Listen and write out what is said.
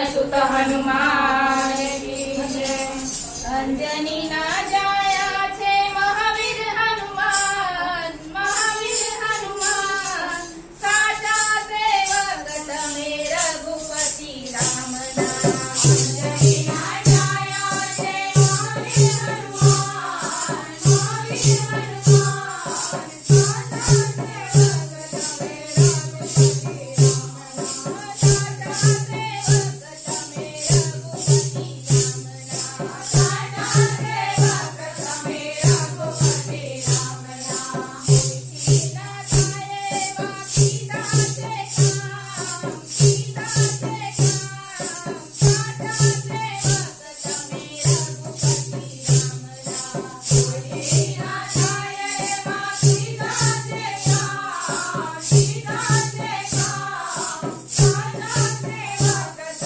सुत हनुमान की जय। अंजनी ना जाया छे महावीर हनुमान, महावीर हनुमान, साचा सेवक तमे रघुपति राम नाम।